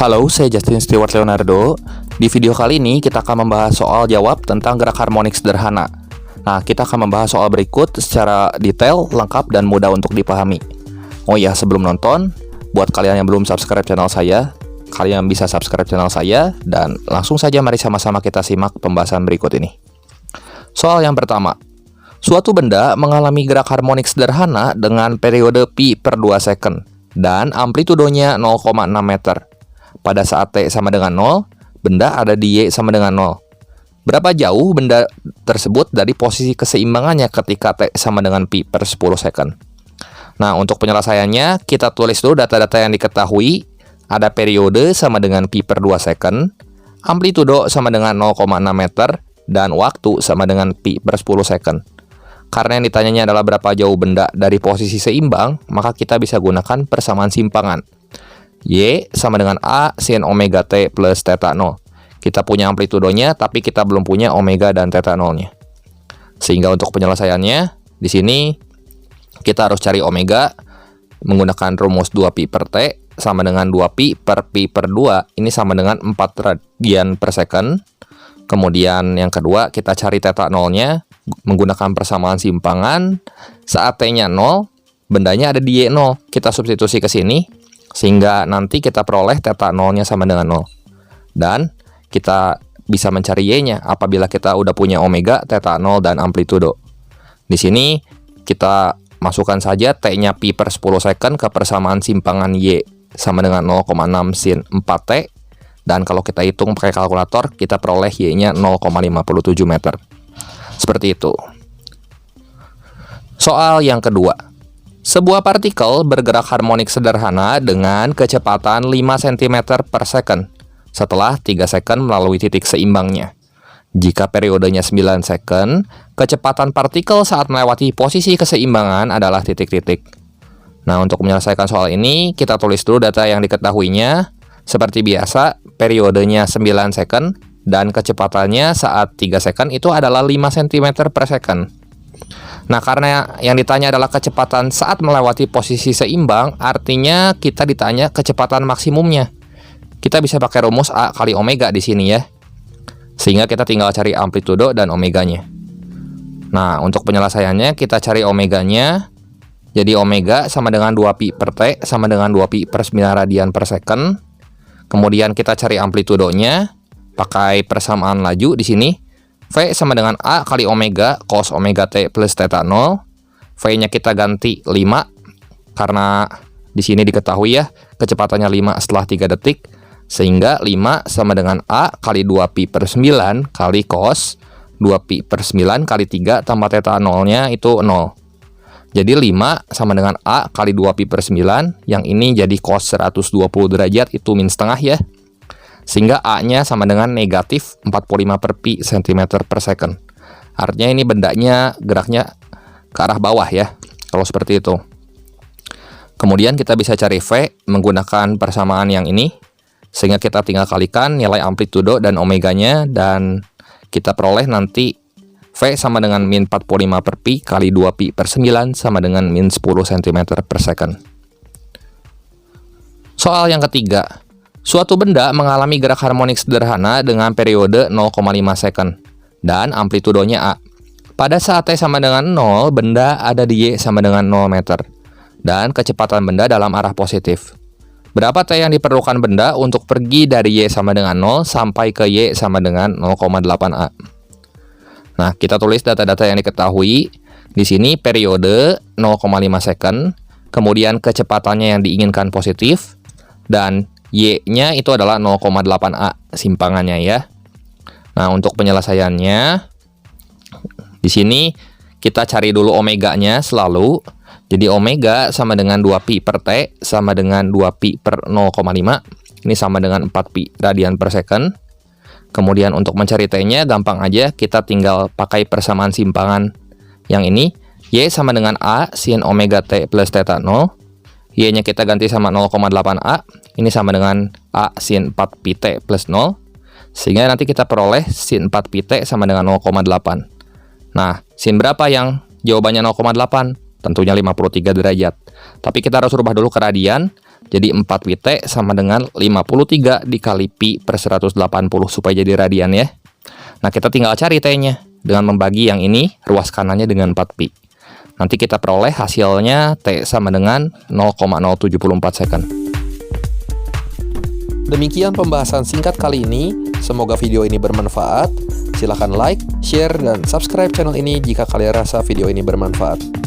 Halo, saya Justin Stewart Leonardo. Di video kali ini kita akan membahas soal jawab tentang gerak harmonik sederhana. Nah, kita akan membahas soal berikut secara detail, lengkap, dan mudah untuk dipahami. Oh ya, sebelum nonton, buat kalian yang belum subscribe channel saya, kalian bisa subscribe channel saya, dan langsung saja mari sama-sama kita simak pembahasan berikut ini. Soal yang pertama, suatu benda mengalami gerak harmonik sederhana dengan periode pi per 2 second dan amplitudonya 0,6 meter. Pada saat T sama dengan 0, benda ada di Y sama dengan 0. Berapa jauh benda tersebut dari posisi keseimbangannya ketika T sama dengan pi per 10 second? Nah, untuk penyelesaiannya, kita tulis dulu data-data yang diketahui. Ada periode sama dengan pi per 2 second, amplitudo sama dengan 0,6 meter, dan waktu sama dengan pi per 10 second. Karena yang ditanyanya adalah berapa jauh benda dari posisi seimbang, maka kita bisa gunakan persamaan simpangan. Y sama dengan A sin omega T plus theta 0. Kita punya amplitudonya, tapi kita belum punya omega dan theta 0-nya. Sehingga untuk penyelesaiannya, di sini kita harus cari omega menggunakan rumus 2pi per T sama dengan 2pi per pi per 2. Ini sama dengan 4 radian per second. Kemudian yang kedua, kita cari theta 0-nya menggunakan persamaan simpangan. Saat T-nya 0, bendanya ada di Y0. Kita substitusi ke sini, sehingga nanti kita peroleh theta 0-nya sama dengan 0. Dan kita bisa mencari Y-nya apabila kita udah punya omega, theta 0, dan amplitudo. Di sini kita masukkan saja T-nya pi per 10 second ke persamaan simpangan Y sama dengan 0,6 sin 4T. Dan kalau kita hitung pakai kalkulator, kita peroleh Y-nya 0,57 meter. Seperti itu. Soal yang kedua. Sebuah partikel bergerak harmonik sederhana dengan kecepatan 5 cm per second setelah 3 second melalui titik seimbangnya. Jika periodenya 9 second, kecepatan partikel saat melewati posisi keseimbangan adalah titik-titik. Nah, untuk menyelesaikan soal ini, kita tulis dulu data yang diketahuinya. Seperti biasa, periodenya 9 second dan kecepatannya saat 3 second itu adalah 5 cm per second. Nah, karena yang ditanya adalah kecepatan saat melewati posisi seimbang, artinya kita ditanya kecepatan maksimumnya. Kita bisa pakai rumus A kali omega di sini ya. Sehingga kita tinggal cari amplitudo dan omeganya. Nah, untuk penyelesaiannya kita cari omeganya. Jadi omega sama dengan 2pi per T sama dengan 2pi per 9 radian per second. Kemudian kita cari amplitudonya pakai persamaan laju di sini. V sama dengan A kali omega cos omega T plus theta 0. V-nya kita ganti 5 karena di sini diketahui ya kecepatannya 5 setelah 3 detik, sehingga 5 sama dengan A kali 2pi per 9 kali cos 2pi per 9 kali 3 tambah theta 0-nya itu 0. Jadi 5 sama dengan A kali 2pi per 9, yang ini jadi cos 120 derajat itu min setengah ya. Sehingga A-nya sama dengan negatif 45 per pi cm per second. Artinya ini bendanya geraknya ke arah bawah ya, kalau seperti itu. Kemudian kita bisa cari V menggunakan persamaan yang ini, sehingga kita tinggal kalikan nilai amplitudo dan omeganya, dan kita peroleh nanti V sama dengan min 45 per pi kali 2pi per 9 sama dengan min 10 cm per second. Soal yang ketiga. Suatu benda mengalami gerak harmonik sederhana dengan periode 0,5 second dan amplitudonya A. Pada saat T sama dengan 0, benda ada di Y sama dengan 0 meter dan kecepatan benda dalam arah positif. Berapa T yang diperlukan benda untuk pergi dari Y sama dengan 0 sampai ke Y sama dengan 0,8 A? Nah, kita tulis data-data yang diketahui. Di sini periode 0,5 second, kemudian kecepatannya yang diinginkan positif, dan Y-nya itu adalah 0,8A simpangannya ya. Nah, untuk penyelesaiannya di sini kita cari dulu omeganya selalu. Jadi omega sama dengan 2pi per T sama dengan 2pi per 0,5. Ini sama dengan 4pi radian per second. Kemudian untuk mencari T-nya gampang aja, kita tinggal pakai persamaan simpangan yang ini. Y sama dengan A sin omega T plus theta 0. Y-nya kita ganti sama 0,8A. Ini sama dengan A sin 4pi T plus 0. Sehingga nanti kita peroleh sin 4pi T sama dengan 0,8. Nah, sin berapa yang jawabannya 0,8? Tentunya 53 derajat. Tapi kita harus rubah dulu ke radian. Jadi 4 pi T sama dengan 53 dikali pi per 180 supaya jadi radian ya. Nah, kita tinggal cari T-nya dengan membagi yang ini ruas kanannya dengan 4 pi. Nanti kita peroleh hasilnya T sama dengan 0,074 second. Demikian pembahasan singkat kali ini. Semoga video ini bermanfaat. Silahkan like, share, dan subscribe channel ini jika kalian rasa video ini bermanfaat.